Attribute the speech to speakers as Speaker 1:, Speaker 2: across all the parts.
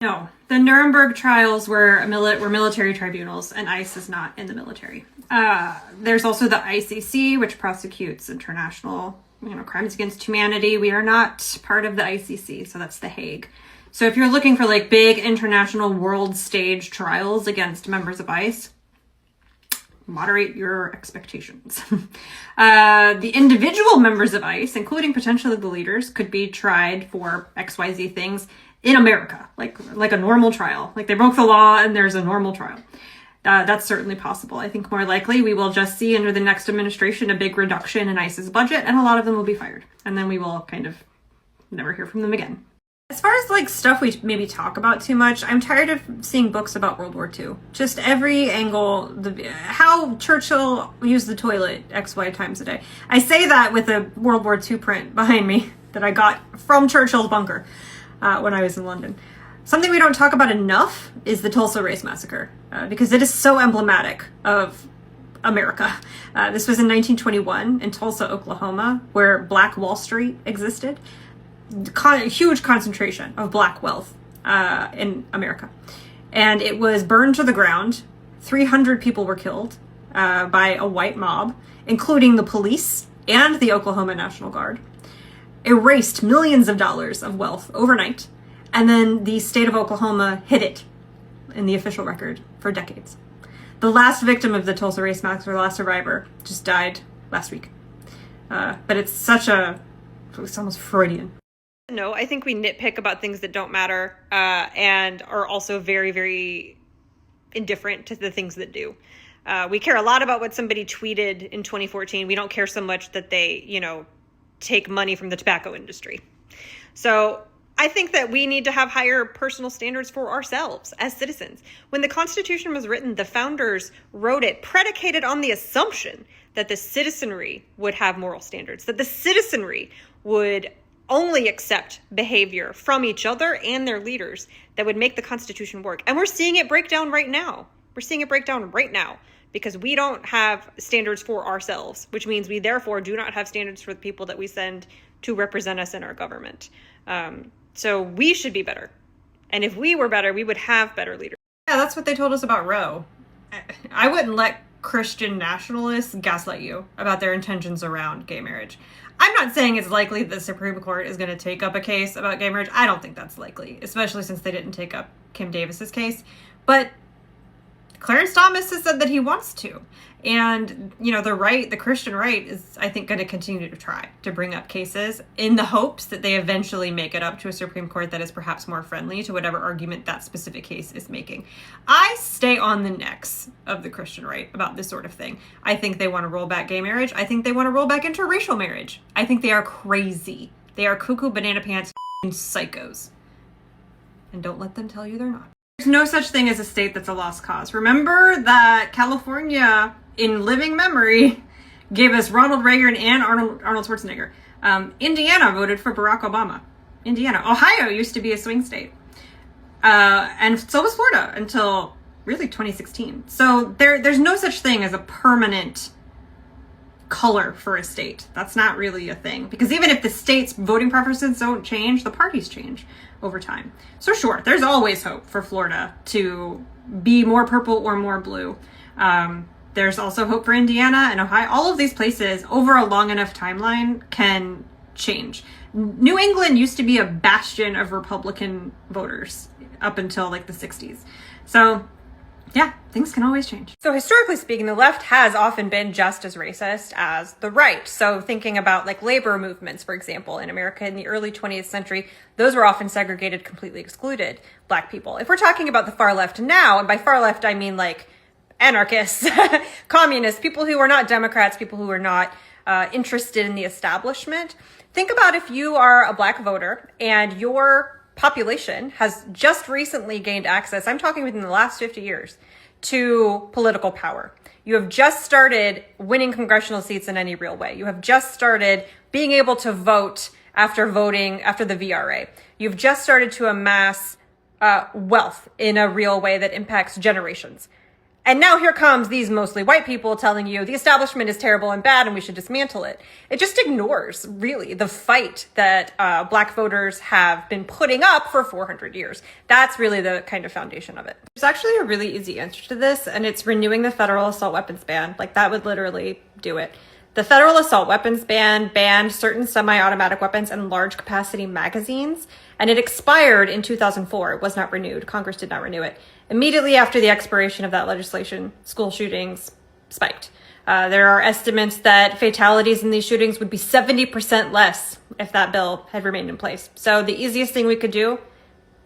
Speaker 1: No, the Nuremberg trials were military tribunals, and ICE is not in the military. There's also the ICC, which prosecutes international, crimes against humanity. We are not part of the ICC, so that's The Hague. So if you're looking for like big international world stage trials against members of ICE, moderate your expectations. The individual members of ICE, including potentially the leaders, could be tried for XYZ things in America, like a normal trial. Like they broke the law and there's a normal trial. That's certainly possible. I think more likely we will just see under the next administration a big reduction in ICE's budget, and a lot of them will be fired. And then we will kind of never hear from them again. As far as like stuff we maybe talk about too much, I'm tired of seeing books about World War II. Just every angle, how Churchill used the toilet XY times a day. I say that with a World War II print behind me that I got from Churchill's bunker when I was in London. Something we don't talk about enough is the Tulsa Race Massacre, because it is so emblematic of America. This was in 1921 in Tulsa, Oklahoma, where Black Wall Street existed. Huge concentration of black wealth in America. And it was burned to the ground. 300 people were killed by a white mob, including the police and the Oklahoma National Guard. Erased millions of dollars of wealth overnight. And then the state of Oklahoma hid it in the official record for decades. The last victim of the Tulsa Race Massacre, the last survivor, just died last week. But it's almost Freudian. No, I think we nitpick about things that don't matter and are also very, very indifferent to the things that do. We care a lot about what somebody tweeted in 2014. We don't care so much that they, take money from the tobacco industry. So I think that we need to have higher personal standards for ourselves as citizens. When the Constitution was written, the founders wrote it predicated on the assumption that the citizenry would have moral standards, that the citizenry would only accept behavior from each other and their leaders that would make the Constitution work. And we're seeing it break down right now. Because we don't have standards for ourselves, which means we therefore do not have standards for the people that we send to represent us in our government. So we should be better. And if we were better, we would have better leaders. Yeah, that's what they told us about Roe. I wouldn't let Christian nationalists gaslight you about their intentions around gay marriage. I'm not saying it's likely the Supreme Court is going to take up a case about gay marriage. I don't think that's likely, especially since they didn't take up Kim Davis's case. But Clarence Thomas has said that he wants to. And, the Christian right is, I think, going to continue to try to bring up cases in the hopes that they eventually make it up to a Supreme Court that is perhaps more friendly to whatever argument that specific case is making. I stay on the necks of the Christian right about this sort of thing. I think they want to roll back gay marriage. I think they want to roll back interracial marriage. I think they are crazy. They are cuckoo banana pants psychos. And don't let them tell you they're not. There's no such thing as a state that's a lost cause. Remember that California, in living memory, gave us Ronald Reagan and Arnold Schwarzenegger. Indiana voted for Barack Obama. Ohio used to be a swing state. And so was Florida until really 2016. So there's no such thing as a permanent color for a state. That's not really a thing. Because even if the state's voting preferences don't change, the parties change over time. So sure, there's always hope for Florida to be more purple or more blue. There's also hope for Indiana and Ohio. All of these places over a long enough timeline can change. New England used to be a bastion of Republican voters up until like the 60s. So yeah, things can always change. So historically speaking, the left has often been just as racist as the right. So thinking about like labor movements, for example, in America in the early 20th century, those were often segregated, completely excluded Black people. If we're talking about the far left now, and by far left, I mean like anarchists, communists, people who are not Democrats, people who are not interested in the establishment. Think about if you are a Black voter and your population has just recently gained access, I'm talking within the last 50 years, to political power. You have just started winning congressional seats in any real way. You have just started being able to vote after the VRA. You've just started to amass wealth in a real way that impacts generations. And now here comes these mostly white people telling you the establishment is terrible and bad and we should dismantle it. It just ignores, really, the fight that Black voters have been putting up for 400 years. That's really the kind of foundation of it. There's actually a really easy answer to this, and it's renewing the federal assault weapons ban. Like, that would literally do it. The federal assault weapons ban banned certain semi-automatic weapons and large capacity magazines, and it expired in 2004. It was not renewed. Congress did not renew it. Immediately after the expiration of that legislation, school shootings spiked. There are estimates that fatalities in these shootings would be 70% less if that bill had remained in place. So the easiest thing we could do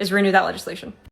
Speaker 1: is renew that legislation.